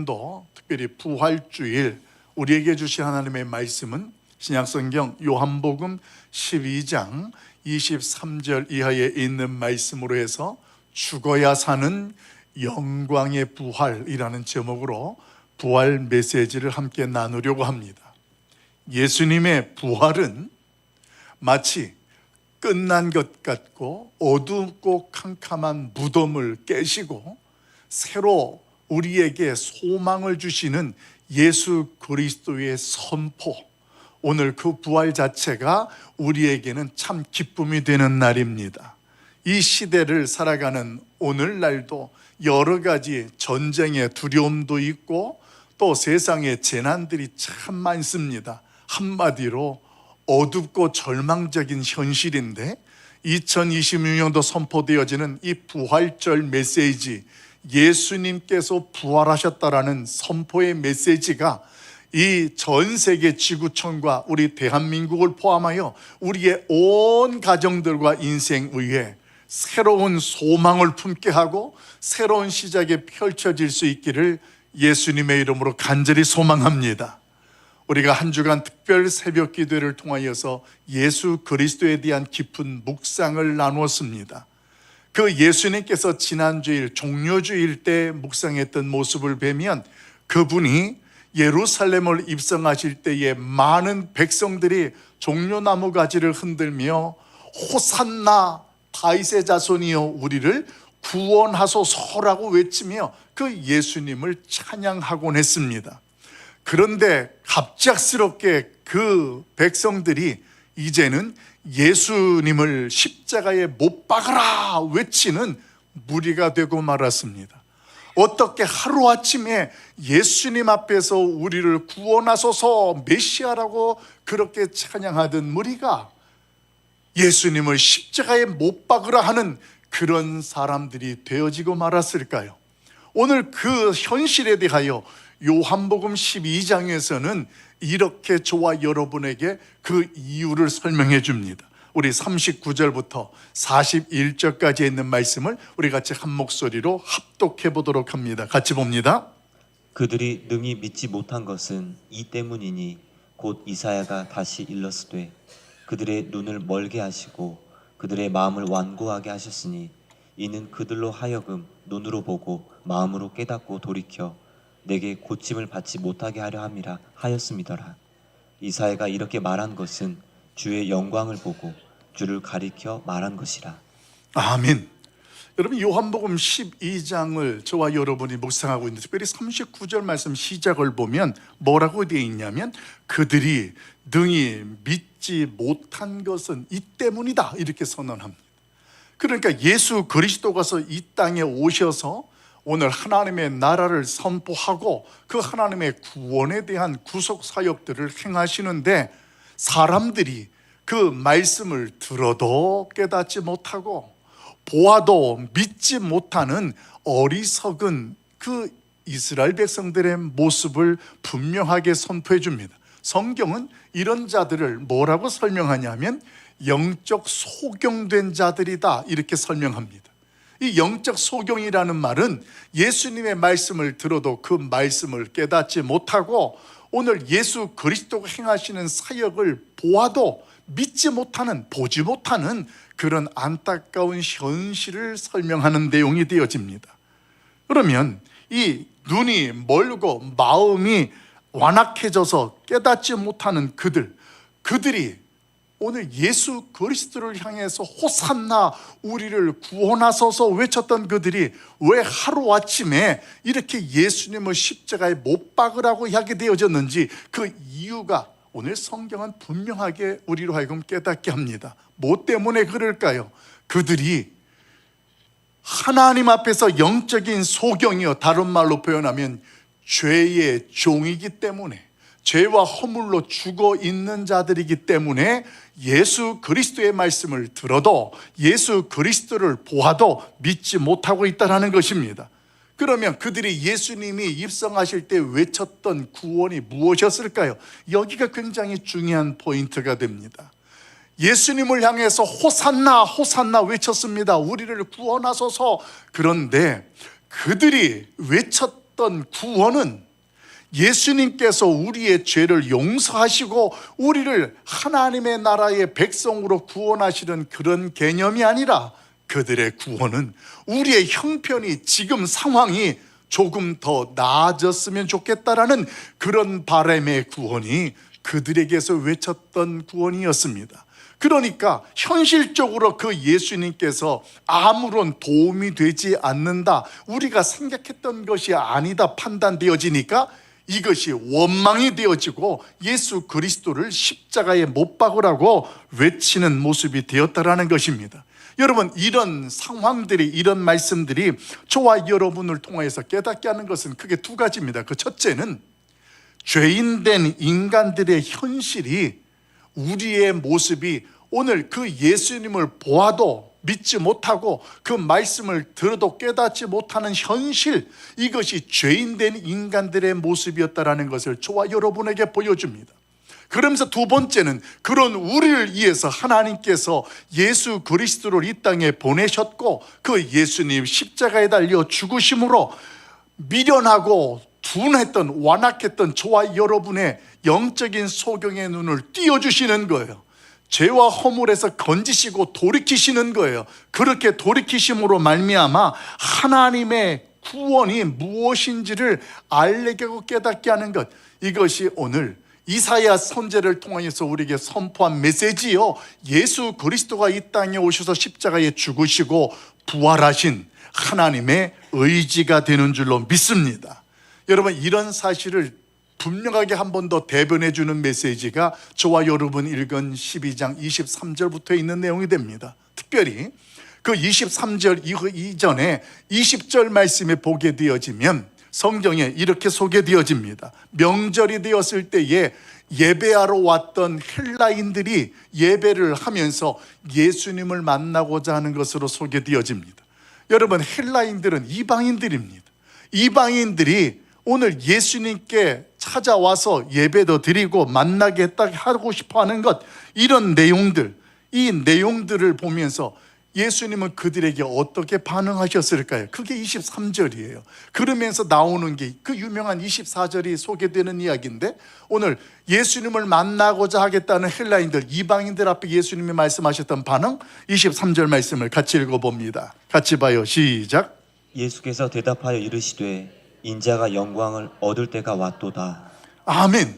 또 특별히 부활주일 우리에게 주신 하나님의 말씀은 신약성경 요한복음 12장 23절 이하에 있는 말씀으로 해서 죽어야 사는 영광의 부활이라는 제목으로 부활 메시지를 함께 나누려고 합니다. 예수님의 부활은 마치 끝난 것 같고 어둡고 캄캄한 무덤을 깨시고 새로 우리에게 소망을 주시는 예수 그리스도의 선포, 오늘 그 부활 자체가 우리에게는 참 기쁨이 되는 날입니다. 이 시대를 살아가는 오늘날도 여러 가지 전쟁의 두려움도 있고 또 세상의 재난들이 참 많습니다. 한마디로 어둡고 절망적인 현실인데 2026년도 선포되어지는 이 부활절 메시지, 예수님께서 부활하셨다라는 선포의 메시지가 이 전 세계 지구촌과 우리 대한민국을 포함하여 우리의 온 가정들과 인생 위에 새로운 소망을 품게 하고 새로운 시작이 펼쳐질 수 있기를 예수님의 이름으로 간절히 소망합니다. 우리가 한 주간 특별 새벽 기도를 통하여서 예수 그리스도에 대한 깊은 묵상을 나누었습니다. 그 예수님께서 지난주일 종료주일 때 묵상했던 모습을 뵈면 그분이 예루살렘을 입성하실 때에 많은 백성들이 종려나무 가지를 흔들며 호산나 다윗의 자손이여 우리를 구원하소서라고 외치며 그 예수님을 찬양하곤 했습니다. 그런데 갑작스럽게 그 백성들이 이제는 예수님을 십자가에 못 박으라 외치는 무리가 되고 말았습니다. 어떻게 하루아침에 예수님 앞에서 우리를 구원하소서 메시아라고 그렇게 찬양하던 무리가 예수님을 십자가에 못 박으라 하는 그런 사람들이 되어지고 말았을까요? 오늘 그 현실에 대하여 요한복음 12장에서는 이렇게 저와 여러분에게 그 이유를 설명해 줍니다. 우리 39절부터 41절까지 있는 말씀을 우리 같이 한 목소리로 합독해 보도록 합니다. 같이 봅니다. 그들이 능히 믿지 못한 것은 이 때문이니 곧 이사야가 다시 일렀으되 그들의 눈을 멀게 하시고 그들의 마음을 완고하게 하셨으니 이는 그들로 하여금 눈으로 보고 마음으로 깨닫고 돌이켜 내게 고침을 받지 못하게 하려 함이라 하였음이더라. 이사야가 이렇게 말한 것은 주의 영광을 보고 주를 가리켜 말한 것이라. 아멘. 여러분, 요한복음 12장을 저와 여러분이 묵상하고 있는데 특별히 39절 말씀 시작을 보면 뭐라고 되어 있냐면 그들이 능히 믿지 못한 것은 이 때문이다 이렇게 선언합니다. 그러니까 예수 그리스도가서 이 땅에 오셔서 오늘 하나님의 나라를 선포하고 그 하나님의 구원에 대한 구속 사역들을 행하시는데 사람들이 그 말씀을 들어도 깨닫지 못하고 보아도 믿지 못하는 어리석은 그 이스라엘 백성들의 모습을 분명하게 선포해 줍니다. 성경은 이런 자들을 뭐라고 설명하냐면 영적 소경된 자들이다 이렇게 설명합니다. 이 영적 소경이라는 말은 예수님의 말씀을 들어도 그 말씀을 깨닫지 못하고 오늘 예수 그리스도가 행하시는 사역을 보아도 믿지 못하는, 보지 못하는 그런 안타까운 현실을 설명하는 내용이 되어집니다. 그러면 이 눈이 멀고 마음이 완악해져서 깨닫지 못하는 그들이 오늘 예수 그리스도를 향해서 호산나 우리를 구원하소서 외쳤던 그들이 왜 하루아침에 이렇게 예수님을 십자가에 못 박으라고 하게 되어졌는지 그 이유가 오늘 성경은 분명하게 우리로 하여금 깨닫게 합니다. 뭐 때문에 그럴까요? 그들이 하나님 앞에서 영적인 소경이요, 다른 말로 표현하면 죄의 종이기 때문에, 죄와 허물로 죽어 있는 자들이기 때문에 예수 그리스도의 말씀을 들어도 예수 그리스도를 보아도 믿지 못하고 있다는 것입니다. 그러면 그들이 예수님이 입성하실 때 외쳤던 구원이 무엇이었을까요? 여기가 굉장히 중요한 포인트가 됩니다. 예수님을 향해서 호산나 호산나 외쳤습니다. 우리를 구원하소서. 그런데 그들이 외쳤던 외쳤던 구원은 예수님께서 우리의 죄를 용서하시고 우리를 하나님의 나라의 백성으로 구원하시는 그런 개념이 아니라, 그들의 구원은 우리의 형편이, 지금 상황이 조금 더 나아졌으면 좋겠다라는 그런 바람의 구원이 그들에게서 외쳤던 구원이었습니다. 그러니까 현실적으로 그 예수님께서 아무런 도움이 되지 않는다, 우리가 생각했던 것이 아니다 판단되어지니까 이것이 원망이 되어지고 예수 그리스도를 십자가에 못 박으라고 외치는 모습이 되었다라는 것입니다. 여러분, 이런 상황들이, 이런 말씀들이 저와 여러분을 통해서 깨닫게 하는 것은 크게 두 가지입니다. 그 첫째는 죄인된 인간들의 현실이, 우리의 모습이 오늘 그 예수님을 보아도 믿지 못하고 그 말씀을 들어도 깨닫지 못하는 현실, 이것이 죄인된 인간들의 모습이었다라는 것을 저와 여러분에게 보여줍니다. 그러면서 두 번째는 그런 우리를 위해서 하나님께서 예수 그리스도를 이 땅에 보내셨고 그 예수님 십자가에 달려 죽으심으로 미련하고 둔했던, 완악했던 저와 여러분의 영적인 소경의 눈을 띄워주시는 거예요. 죄와 허물에서 건지시고 돌이키시는 거예요. 그렇게 돌이키심으로 말미암아 하나님의 구원이 무엇인지를 알게 하고 깨닫게 하는 것, 이것이 오늘 이사야 선지자를 통해서 우리에게 선포한 메시지요. 예수 그리스도가 이 땅에 오셔서 십자가에 죽으시고 부활하신 하나님의 의지가 되는 줄로 믿습니다. 여러분, 이런 사실을 분명하게 한 번 더 대변해 주는 메시지가 저와 여러분 읽은 12장 23절부터 있는 내용이 됩니다. 특별히 그 23절 이전에 20절 말씀에 보게 되어지면 성경에 이렇게 소개되어집니다. 명절이 되었을 때에 예배하러 왔던 헬라인들이 예배를 하면서 예수님을 만나고자 하는 것으로 소개되어집니다. 여러분, 헬라인들은 이방인들입니다. 이방인들이 오늘 예수님께 찾아와서 예배도 드리고 만나게 하고 싶어 하는 것, 이런 내용들, 이 내용들을 보면서 예수님은 그들에게 어떻게 반응하셨을까요? 그게 23절이에요. 그러면서 나오는 게 그 유명한 24절이 소개되는 이야기인데, 오늘 예수님을 만나고자 하겠다는 헬라인들, 이방인들 앞에 예수님이 말씀하셨던 반응, 23절 말씀을 같이 읽어봅니다. 같이 봐요. 시작. 예수께서 대답하여 이르시되 인자가 영광을 얻을 때가 왔도다. 아멘.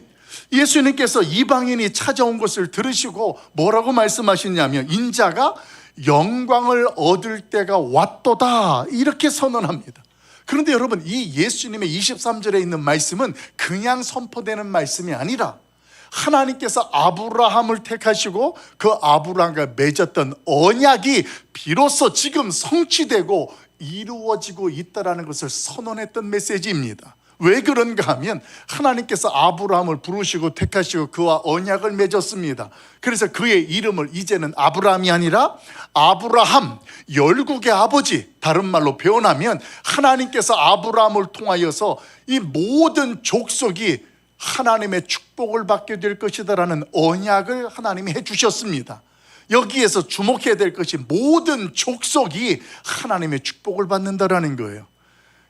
예수님께서 이방인이 찾아온 것을 들으시고 뭐라고 말씀하시냐면, 인자가 영광을 얻을 때가 왔도다, 이렇게 선언합니다. 그런데 여러분, 이 예수님의 23절에 있는 말씀은 그냥 선포되는 말씀이 아니라 하나님께서 아브라함을 택하시고 그 아브라함과 맺었던 언약이 비로소 지금 성취되고 이루어지고 있다는 것을 선언했던 메시지입니다. 왜 그런가 하면 하나님께서 아브라함을 부르시고 택하시고 그와 언약을 맺었습니다. 그래서 그의 이름을 이제는 아브라함이 아니라 아브라함, 열국의 아버지, 다른 말로 표현하면 하나님께서 아브라함을 통하여서 이 모든 족속이 하나님의 축복을 받게 될 것이다라는 언약을 하나님이 해주셨습니다. 여기에서 주목해야 될 것이 모든 족속이 하나님의 축복을 받는다라는 거예요.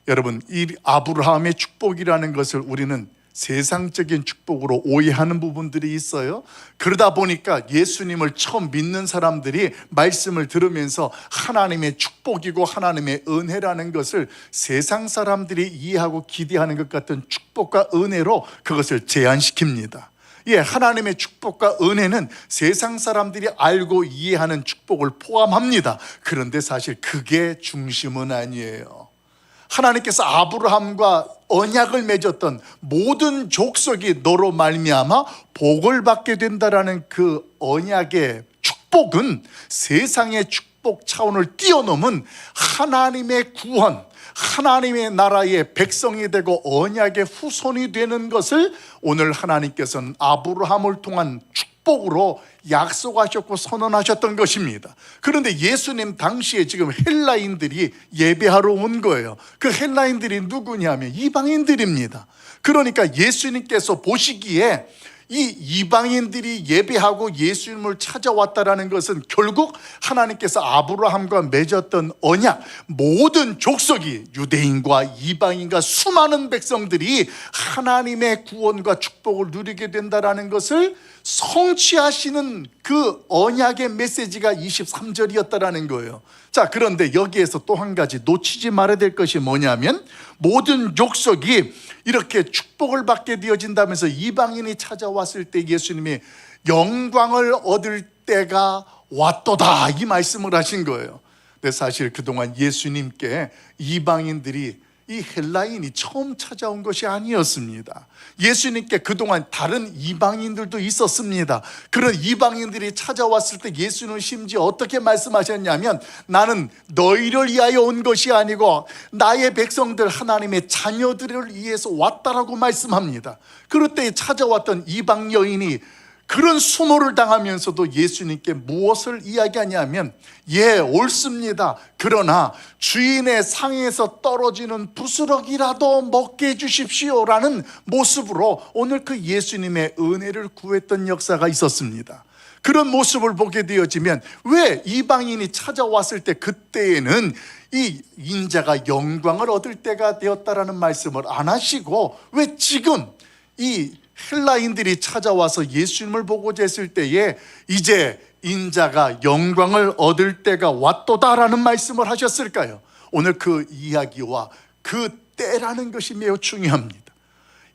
여러분, 이 아브라함의 축복이라는 것을 우리는 세상적인 축복으로 오해하는 부분들이 있어요. 그러다 보니까 예수님을 처음 믿는 사람들이 말씀을 들으면서 하나님의 축복이고 하나님의 은혜라는 것을 세상 사람들이 이해하고 기대하는 것 같은 축복과 은혜로 그것을 제한시킵니다. 예, 하나님의 축복과 은혜는 세상 사람들이 알고 이해하는 축복을 포함합니다. 그런데 사실 그게 중심은 아니에요. 하나님께서 아브라함과 언약을 맺었던 모든 족속이 너로 말미암아 복을 받게 된다라는 그 언약의 축복은 세상의 축복 차원을 뛰어넘은 하나님의 구원, 하나님의 나라의 백성이 되고 언약의 후손이 되는 것을 오늘 하나님께서는 아브라함을 통한 축복으로 약속하셨고 선언하셨던 것입니다. 그런데 예수님 당시에 지금 헬라인들이 예배하러 온 거예요. 그 헬라인들이 누구냐면 이방인들입니다. 그러니까 예수님께서 보시기에 이 이방인들이 예배하고 예수님을 찾아왔다라는 것은 결국 하나님께서 아브라함과 맺었던 언약, 모든 족속이 유대인과 이방인과 수많은 백성들이 하나님의 구원과 축복을 누리게 된다라는 것을 성취하시는 그 언약의 메시지가 23절이었다라는 거예요. 자, 그런데 여기에서 또 한 가지 놓치지 말아야 될 것이 뭐냐면, 모든 족속이 이렇게 축복을 받게 되어진다면서 이방인이 찾아왔을 때 예수님이 영광을 얻을 때가 왔도다, 이 말씀을 하신 거예요. 근데 사실 그동안 예수님께 이방인들이, 이 헬라인이 처음 찾아온 것이 아니었습니다. 예수님께 그동안 다른 이방인들도 있었습니다. 그런 이방인들이 찾아왔을 때 예수는 심지어 어떻게 말씀하셨냐면, 나는 너희를 위하여 온 것이 아니고 나의 백성들, 하나님의 자녀들을 위해서 왔다라고 말씀합니다. 그럴 때 찾아왔던 이방 여인이 그런 수모를 당하면서도 예수님께 무엇을 이야기하냐면, 예, 옳습니다. 그러나 주인의 상에서 떨어지는 부스러기라도 먹게 해주십시오라는 모습으로 오늘 그 예수님의 은혜를 구했던 역사가 있었습니다. 그런 모습을 보게 되어지면 왜 이방인이 찾아왔을 때 그때에는 이 인자가 영광을 얻을 때가 되었다라는 말씀을 안 하시고, 왜 지금 이 헬라인들이 찾아와서 예수님을 보고자 했을 때에 이제 인자가 영광을 얻을 때가 왔도다라는 말씀을 하셨을까요? 오늘 그 이야기와 그 때라는 것이 매우 중요합니다.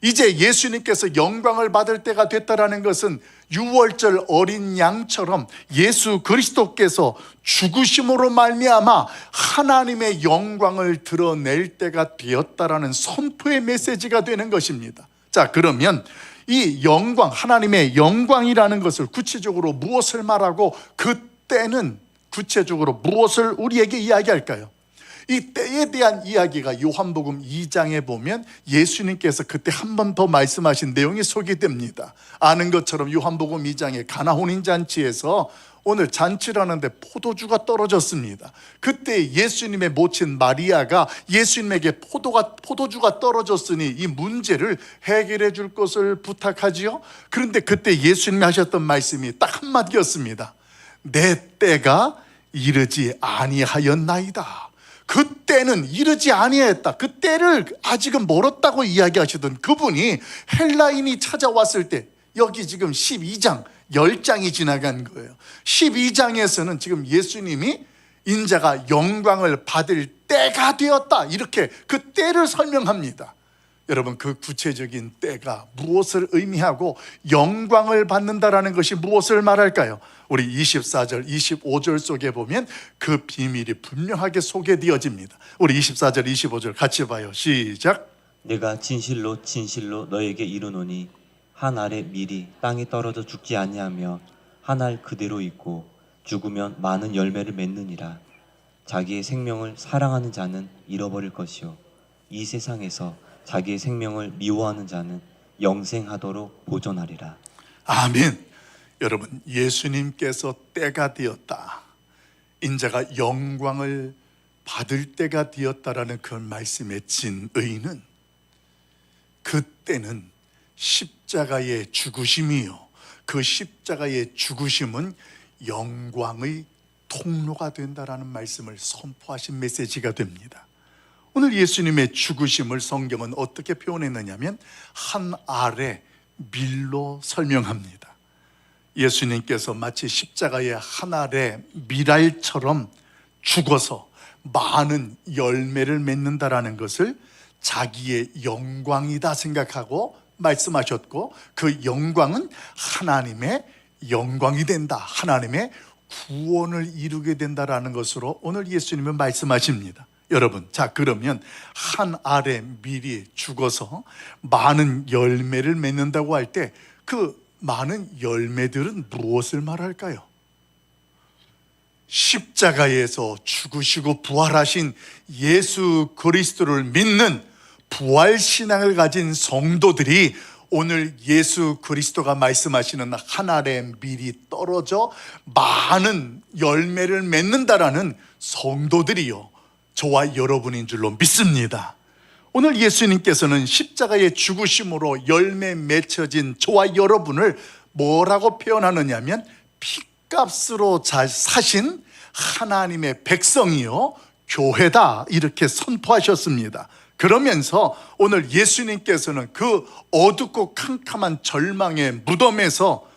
이제 예수님께서 영광을 받을 때가 됐다라는 것은 유월절 어린 양처럼 예수 그리스도께서 죽으심으로 말미암아 하나님의 영광을 드러낼 때가 되었다라는 선포의 메시지가 되는 것입니다. 자, 그러면 이 영광, 하나님의 영광이라는 것을 구체적으로 무엇을 말하고, 그 때는 구체적으로 무엇을 우리에게 이야기할까요? 이 때에 대한 이야기가 요한복음 2장에 보면 예수님께서 그때 한 번 더 말씀하신 내용이 소개됩니다. 아는 것처럼 요한복음 2장에 가나 혼인잔치에서 오늘 잔치를 하는데 포도주가 떨어졌습니다. 그때 예수님의 모친 마리아가 예수님에게 포도주가 떨어졌으니 이 문제를 해결해 줄 것을 부탁하지요. 그런데 그때 예수님이 하셨던 말씀이 딱 한마디였습니다. 내 때가 이르지 아니하였나이다. 그때는 이르지 아니했다. 그때를 아직은 멀었다고 이야기하시던 그분이 헬라인이 찾아왔을 때, 여기 지금 12장 10장이 지나간 거예요. 12장에서는 지금 예수님이 인자가 영광을 받을 때가 되었다, 이렇게 그 때를 설명합니다. 여러분, 그 구체적인 때가 무엇을 의미하고 영광을 받는다라는 것이 무엇을 말할까요? 우리 24절, 25절 속에 보면 그 비밀이 분명하게 소개되어집니다. 우리 24절, 25절 같이 봐요. 시작. 내가 진실로 진실로 너에게 이르노니 한 알의 밀이 땅에 떨어져 죽지 아니하며 한 알 그대로 있고 죽으면 많은 열매를 맺느니라. 자기의 생명을 사랑하는 자는 잃어버릴 것이요 이 세상에서 자기의 생명을 미워하는 자는 영생하도록 보존하리라. 아멘. 여러분, 예수님께서 때가 되었다, 인자가 영광을 받을 때가 되었다라는 그 말씀의 진의는, 그때는 십자가의 죽으심이요, 그 십자가의 죽으심은 영광의 통로가 된다라는 말씀을 선포하신 메시지가 됩니다. 오늘 예수님의 죽으심을 성경은 어떻게 표현했느냐면 한 알의 밀로 설명합니다. 예수님께서 마치 십자가의 한 알의 밀알처럼 죽어서 많은 열매를 맺는다라는 것을 자기의 영광이다 생각하고 말씀하셨고, 그 영광은 하나님의 영광이 된다, 하나님의 구원을 이루게 된다라는 것으로 오늘 예수님은 말씀하십니다. 여러분, 자, 그러면 한 알의 밀이 죽어서 많은 열매를 맺는다고 할 때 그 많은 열매들은 무엇을 말할까요? 십자가에서 죽으시고 부활하신 예수 그리스도를 믿는 부활신앙을 가진 성도들이 오늘 예수 그리스도가 말씀하시는 한 알의 밀이 떨어져 많은 열매를 맺는다라는 성도들이요, 저와 여러분인 줄로 믿습니다. 오늘 예수님께서는 십자가의 죽으심으로 열매 맺혀진 저와 여러분을 뭐라고 표현하느냐면 피값으로 잘 사신 하나님의 백성이요 교회다, 이렇게 선포하셨습니다. 그러면서 오늘 예수님께서는 그 어둡고 캄캄한 절망의 무덤에서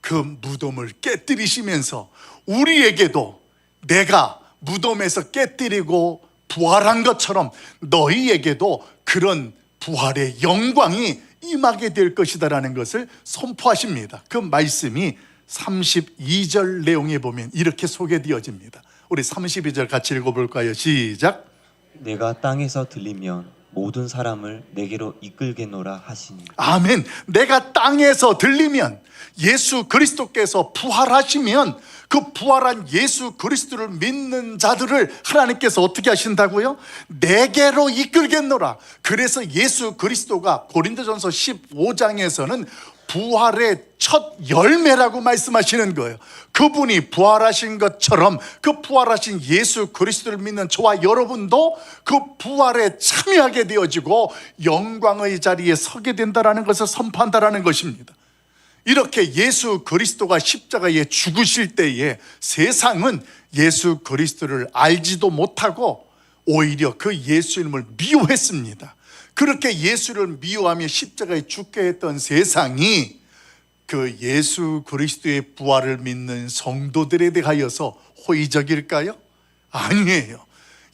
그 무덤을 깨뜨리시면서 우리에게도 내가 무덤에서 깨뜨리고 부활한 것처럼 너희에게도 그런 부활의 영광이 임하게 될 것이다라는 것을 선포하십니다. 그 말씀이 32절 내용에 보면 이렇게 소개되어집니다. 우리 32절 같이 읽어볼까요? 시작. 내가 땅에서 들리면 모든 사람을 내게로 이끌게노라 하시니. 아멘. 내가 땅에서 들리면 예수 그리스도께서 부활하시면 그 부활한 예수 그리스도를 믿는 자들을 하나님께서 어떻게 하신다고요? 내게로 이끌겠노라. 그래서 예수 그리스도가 고린도전서 15장에서는 부활의 첫 열매라고 말씀하시는 거예요. 그분이 부활하신 것처럼 그 부활하신 예수 그리스도를 믿는 저와 여러분도 그 부활에 참여하게 되어지고 영광의 자리에 서게 된다는 것을 선포한다는 것입니다. 이렇게 예수 그리스도가 십자가에 죽으실 때에 세상은 예수 그리스도를 알지도 못하고 오히려 그 예수님을 미워했습니다. 그렇게 예수를 미워하며 십자가에 죽게 했던 세상이 그 예수 그리스도의 부활을 믿는 성도들에 대하여서 호의적일까요? 아니에요.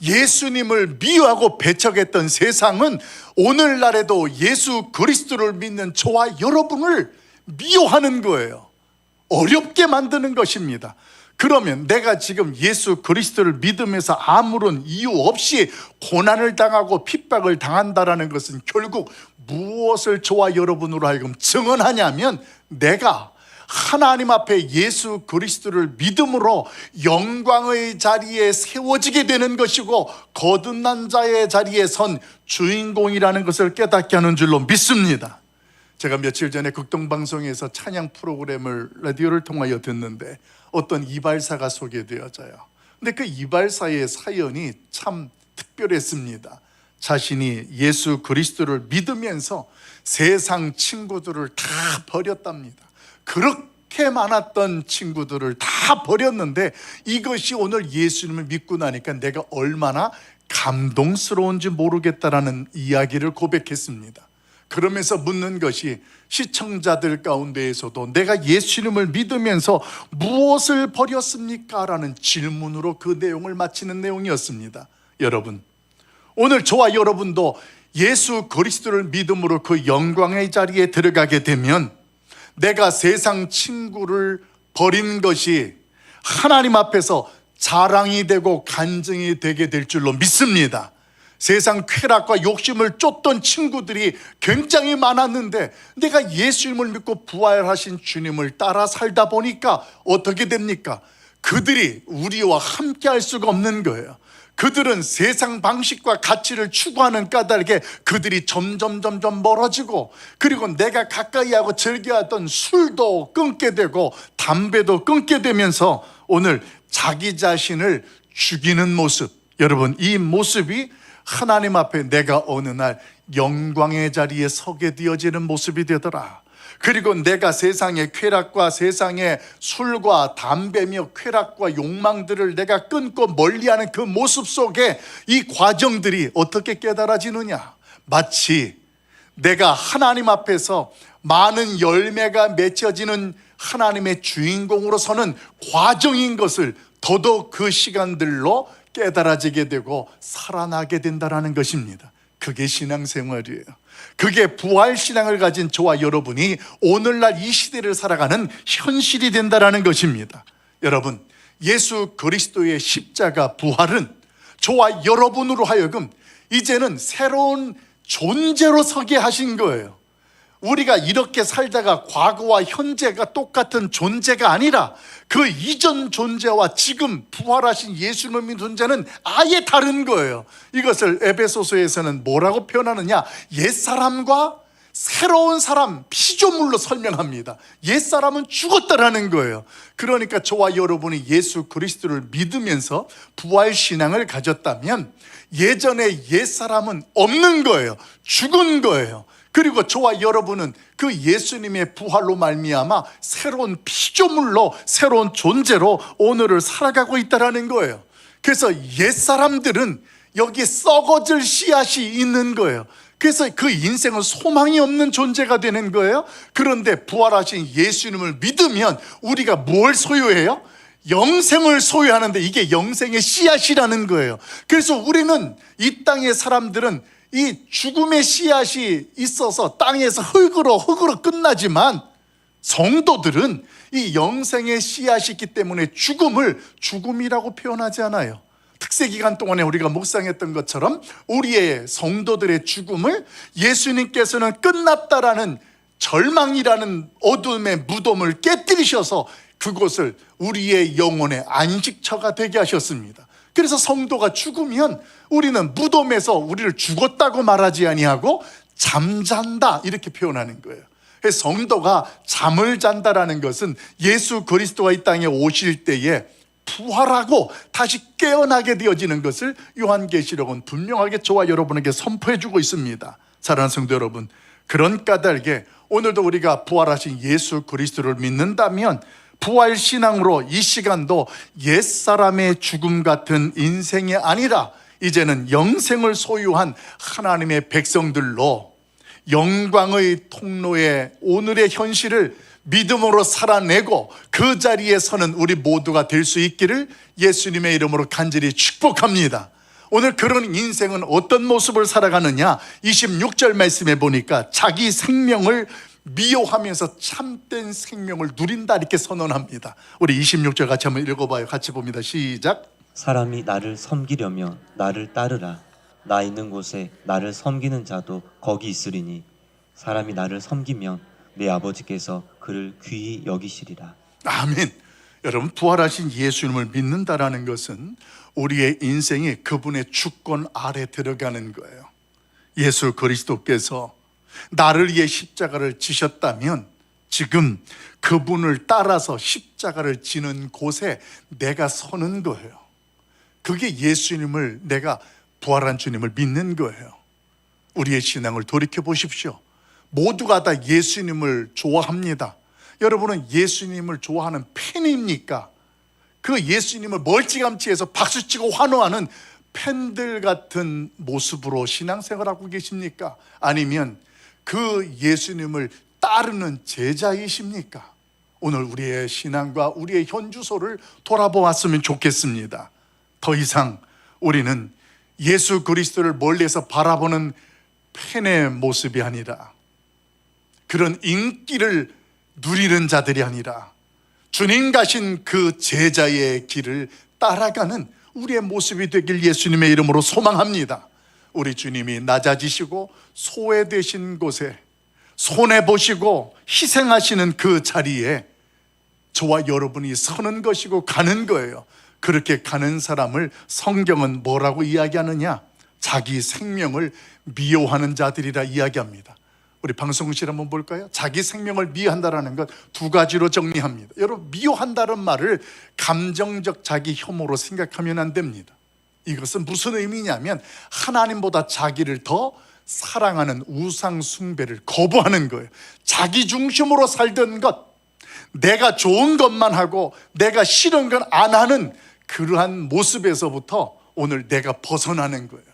예수님을 미워하고 배척했던 세상은 오늘날에도 예수 그리스도를 믿는 저와 여러분을 미워하는 거예요. 어렵게 만드는 것입니다. 그러면 내가 지금 예수 그리스도를 믿으면서 아무런 이유 없이 고난을 당하고 핍박을 당한다는 것은 결국 무엇을 저와 여러분으로 하여금 증언하냐면 내가 하나님 앞에 예수 그리스도를 믿음으로 영광의 자리에 세워지게 되는 것이고 거듭난 자의 자리에 선 주인공이라는 것을 깨닫게 하는 줄로 믿습니다. 제가 며칠 전에 극동방송에서 찬양 프로그램을 라디오를 통하여 듣는데 어떤 이발사가 소개되어져요. 근데 그 이발사의 사연이 참 특별했습니다. 자신이 예수 그리스도를 믿으면서 세상 친구들을 다 버렸답니다. 그렇게 많았던 친구들을 다 버렸는데 이것이 오늘 예수님을 믿고 나니까 내가 얼마나 감동스러운지 모르겠다라는 이야기를 고백했습니다. 그러면서 묻는 것이 시청자들 가운데에서도 내가 예수님을 믿으면서 무엇을 버렸습니까? 라는 질문으로 그 내용을 마치는 내용이었습니다. 여러분, 오늘 저와 여러분도 예수 그리스도를 믿음으로 그 영광의 자리에 들어가게 되면 내가 세상 친구를 버린 것이 하나님 앞에서 자랑이 되고 간증이 되게 될 줄로 믿습니다. 세상 쾌락과 욕심을 쫓던 친구들이 굉장히 많았는데 내가 예수님을 믿고 부활하신 주님을 따라 살다 보니까 어떻게 됩니까? 그들이 우리와 함께 할 수가 없는 거예요. 그들은 세상 방식과 가치를 추구하는 까닭에 그들이 점점 멀어지고, 그리고 내가 가까이 하고 즐겨하던 술도 끊게 되고 담배도 끊게 되면서 오늘 자기 자신을 죽이는 모습, 여러분, 이 모습이 하나님 앞에 내가 어느 날 영광의 자리에 서게 되어지는 모습이 되더라. 그리고 내가 세상의 쾌락과 세상의 술과 담배며 쾌락과 욕망들을 내가 끊고 멀리하는 그 모습 속에 이 과정들이 어떻게 깨달아지느냐, 마치 내가 하나님 앞에서 많은 열매가 맺혀지는 하나님의 주인공으로 서는 과정인 것을 더더욱 그 시간들로 깨달아지게 되고 살아나게 된다는 것입니다. 그게 신앙생활이에요. 그게 부활신앙을 가진 저와 여러분이 오늘날 이 시대를 살아가는 현실이 된다는 것입니다. 여러분, 예수 그리스도의 십자가 부활은 저와 여러분으로 하여금 이제는 새로운 존재로 서게 하신 거예요. 우리가 이렇게 살다가 과거와 현재가 똑같은 존재가 아니라 그 이전 존재와 지금 부활하신 예수님을 믿는 존재는 아예 다른 거예요. 이것을 에베소서에서는 뭐라고 표현하느냐, 옛사람과 새로운 사람, 피조물로 설명합니다. 옛사람은 죽었다라는 거예요. 그러니까 저와 여러분이 예수 그리스도를 믿으면서 부활신앙을 가졌다면 예전에 옛사람은 없는 거예요. 죽은 거예요. 그리고 저와 여러분은 그 예수님의 부활로 말미암아 새로운 피조물로, 새로운 존재로 오늘을 살아가고 있다는 거예요. 그래서 옛사람들은 여기에 썩어질 씨앗이 있는 거예요. 그래서 그 인생은 소망이 없는 존재가 되는 거예요. 그런데 부활하신 예수님을 믿으면 우리가 뭘 소유해요? 영생을 소유하는데, 이게 영생의 씨앗이라는 거예요. 그래서 우리는, 이 땅의 사람들은 이 죽음의 씨앗이 있어서 땅에서 흙으로 끝나지만, 성도들은 이 영생의 씨앗이 있기 때문에 죽음을 죽음이라고 표현하지 않아요. 특세 기간 동안에 우리가 묵상했던 것처럼 우리의 성도들의 죽음을 예수님께서는 끝났다라는 절망이라는 어둠의 무덤을 깨뜨리셔서 그곳을 우리의 영혼의 안식처가 되게 하셨습니다. 그래서 성도가 죽으면 우리는 무덤에서 우리를 죽었다고 말하지 아니하고 잠잔다, 이렇게 표현하는 거예요. 그래서 성도가 잠을 잔다라는 것은 예수 그리스도가 이 땅에 오실 때에 부활하고 다시 깨어나게 되어지는 것을 요한계시록은 분명하게 저와 여러분에게 선포해 주고 있습니다. 사랑하는 성도 여러분, 그런 까닭에 오늘도 우리가 부활하신 예수 그리스도를 믿는다면 부활신앙으로 이 시간도 옛사람의 죽음 같은 인생이 아니라 이제는 영생을 소유한 하나님의 백성들로 영광의 통로에 오늘의 현실을 믿음으로 살아내고 그 자리에 서는 우리 모두가 될 수 있기를 예수님의 이름으로 간절히 축복합니다. 오늘 그런 인생은 어떤 모습을 살아가느냐, 26절 말씀에 보니까 자기 생명을 미워하면서 참된 생명을 누린다, 이렇게 선언합니다. 우리 26절 같이 한번 읽어봐요. 같이 봅니다. 시작. 사람이 나를 섬기려면 나를 따르라. 나 있는 곳에 나를 섬기는 자도 거기 있으리니 사람이 나를 섬기면 내 아버지께서 그를 귀히 여기시리라. 아멘. 여러분, 부활하신 예수님을 믿는다라는 것은 우리의 인생이 그분의 주권 아래 들어가는 거예요. 예수 그리스도께서 나를 위해 십자가를 지셨다면 지금 그분을 따라서 십자가를 지는 곳에 내가 서는 거예요. 그게 예수님을, 내가 부활한 주님을 믿는 거예요. 우리의 신앙을 돌이켜 보십시오. 모두가 다 예수님을 좋아합니다. 여러분은 예수님을 좋아하는 팬입니까? 그 예수님을 멀찌감치 해서 박수치고 환호하는 팬들 같은 모습으로 신앙생활하고 계십니까? 아니면 그 예수님을 따르는 제자이십니까? 오늘 우리의 신앙과 우리의 현주소를 돌아보았으면 좋겠습니다. 더 이상 우리는 예수 그리스도를 멀리서 바라보는 팬의 모습이 아니라, 그런 인기를 누리는 자들이 아니라 주님 가신 그 제자의 길을 따라가는 우리의 모습이 되길 예수님의 이름으로 소망합니다. 우리 주님이 낮아지시고 소외되신 곳에 손해보시고 희생하시는 그 자리에 저와 여러분이 서는 것이고 가는 거예요. 그렇게 가는 사람을 성경은 뭐라고 이야기하느냐? 자기 생명을 미워하는 자들이라 이야기합니다. 우리 방송실 한번 볼까요? 자기 생명을 미워한다는 것 두 가지로 정리합니다. 여러분, 미워한다는 말을 감정적 자기 혐오로 생각하면 안 됩니다. 이것은 무슨 의미냐면 하나님보다 자기를 더 사랑하는 우상 숭배를 거부하는 거예요. 자기 중심으로 살던 것, 내가 좋은 것만 하고 내가 싫은 건 안 하는 그러한 모습에서부터 오늘 내가 벗어나는 거예요.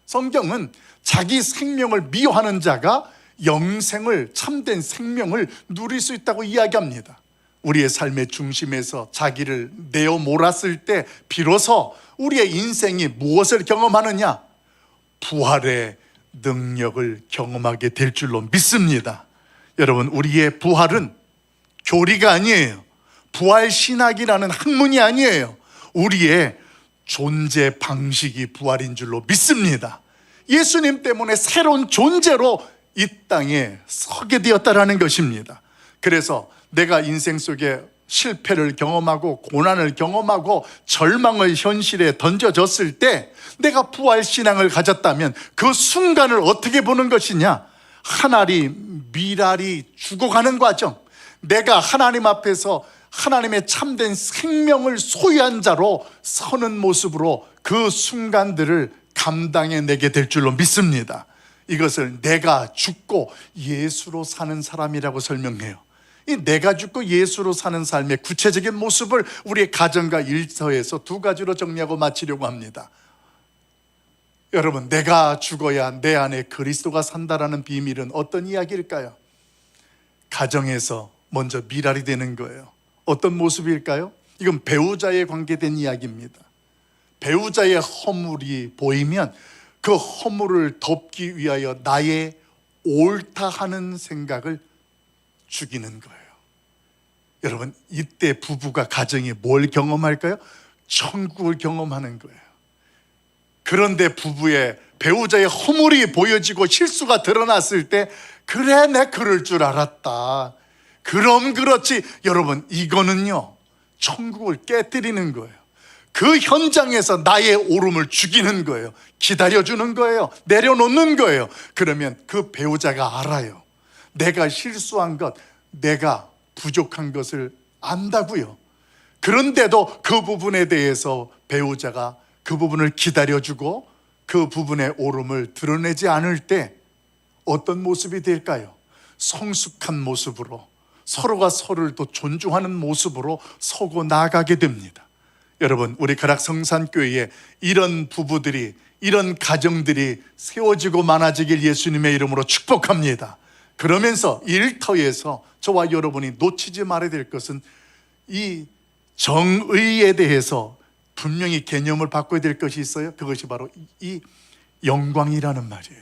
성경은 자기 생명을 미워하는 자가 영생을, 참된 생명을 누릴 수 있다고 이야기합니다. 우리의 삶의 중심에서 자기를 내어 몰았을 때 비로소 우리의 인생이 무엇을 경험하느냐? 부활의 능력을 경험하게 될 줄로 믿습니다. 여러분, 우리의 부활은 교리가 아니에요. 부활 신학이라는 학문이 아니에요. 우리의 존재 방식이 부활인 줄로 믿습니다. 예수님 때문에 새로운 존재로 이 땅에 서게 되었다라는 것입니다. 그래서 내가 인생 속에 실패를 경험하고 고난을 경험하고 절망의 현실에 던져졌을 때 내가 부활 신앙을 가졌다면 그 순간을 어떻게 보는 것이냐? 하나리 미랄이 죽어가는 과정, 내가 하나님 앞에서 하나님의 참된 생명을 소유한 자로 서는 모습으로 그 순간들을 감당해내게 될 줄로 믿습니다. 이것을 내가 죽고 예수로 사는 사람이라고 설명해요. 이 내가 죽고 예수로 사는 삶의 구체적인 모습을 우리의 가정과 일터에서 두 가지로 정리하고 마치려고 합니다. 여러분, 내가 죽어야 내 안에 그리스도가 산다라는 비밀은 어떤 이야기일까요? 가정에서 먼저 미랄이 되는 거예요. 어떤 모습일까요? 이건 배우자에 관계된 이야기입니다. 배우자의 허물이 보이면 그 허물을 덮기 위하여 나의 옳다 하는 생각을 죽이는 거예요. 여러분, 이때 부부가 가정이 뭘 경험할까요? 천국을 경험하는 거예요. 그런데 부부의 배우자의 허물이 보여지고 실수가 드러났을 때, 그래, 내 그럴 줄 알았다. 그럼 그렇지. 여러분, 이거는요, 천국을 깨뜨리는 거예요. 그 현장에서 나의 오름을 죽이는 거예요. 기다려주는 거예요. 내려놓는 거예요. 그러면 그 배우자가 알아요. 내가 실수한 것, 내가 부족한 것을 안다고요. 그런데도 그 부분에 대해서 배우자가 그 부분을 기다려주고 그 부분의 오름을 드러내지 않을 때 어떤 모습이 될까요? 성숙한 모습으로, 서로가 서로를 또 존중하는 모습으로 서고 나가게 됩니다. 여러분, 우리 가락성산교회에 이런 부부들이, 이런 가정들이 세워지고 많아지길 예수님의 이름으로 축복합니다. 그러면서 일터에서 저와 여러분이 놓치지 말아야 될 것은 이 정의에 대해서 분명히 개념을 바꿔야 될 것이 있어요. 그것이 바로 이 영광이라는 말이에요.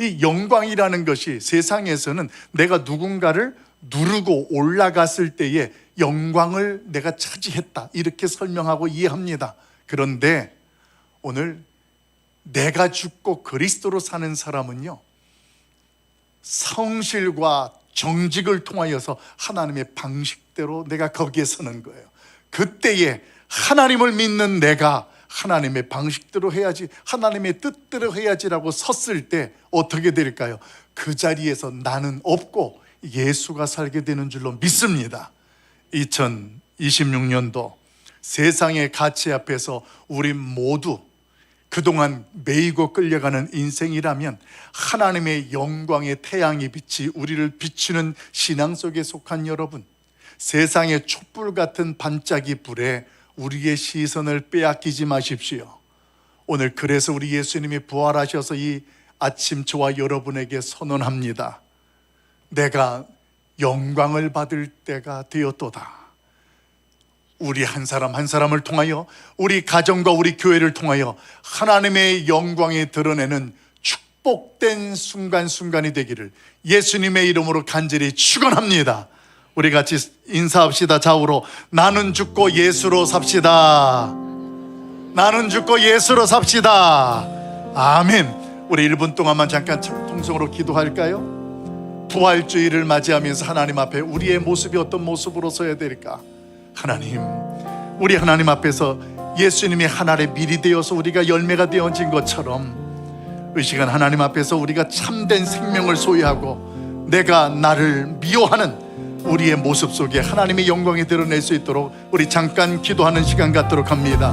이 영광이라는 것이 세상에서는 내가 누군가를 누르고 올라갔을 때에 영광을 내가 차지했다, 이렇게 설명하고 이해합니다. 그런데 오늘 내가 죽고 그리스도로 사는 사람은요, 성실과 정직을 통하여서 하나님의 방식대로 내가 거기에 서는 거예요. 그때에 하나님을 믿는 내가 하나님의 방식대로 해야지, 하나님의 뜻대로 해야지라고 섰을 때 어떻게 될까요? 그 자리에서 나는 없고 예수가 살게 되는 줄로 믿습니다. 2026년도 세상의 가치 앞에서 우리 모두 그동안 매이고 끌려가는 인생이라면 하나님의 영광의 태양의 빛이 우리를 비추는 신앙 속에 속한 여러분, 세상의 촛불 같은 반짝이 불에 우리의 시선을 빼앗기지 마십시오. 오늘 그래서 우리 예수님이 부활하셔서 이 아침 저와 여러분에게 선언합니다. 내가 영광을 받을 때가 되었도다. 우리 한 사람 한 사람을 통하여, 우리 가정과 우리 교회를 통하여 하나님의 영광이 드러내는 축복된 순간순간이 되기를 예수님의 이름으로 간절히 축원합니다. 우리 같이 인사합시다. 좌우로. 나는 죽고 예수로 삽시다. 나는 죽고 예수로 삽시다. 아멘. 우리 1분 동안만 잠깐 통성으로 기도할까요? 부활주의를 맞이하면서 하나님 앞에 우리의 모습이 어떤 모습으로 서야 될까? 하나님, 우리 하나님 앞에서 예수님이 한 알의 밀이 되어서 우리가 열매가 되어진 것처럼 이 시간 하나님 앞에서 우리가 참된 생명을 소유하고 내가 나를 미워하는 우리의 모습 속에 하나님의 영광이 드러낼 수 있도록 우리 잠깐 기도하는 시간 갖도록 합니다.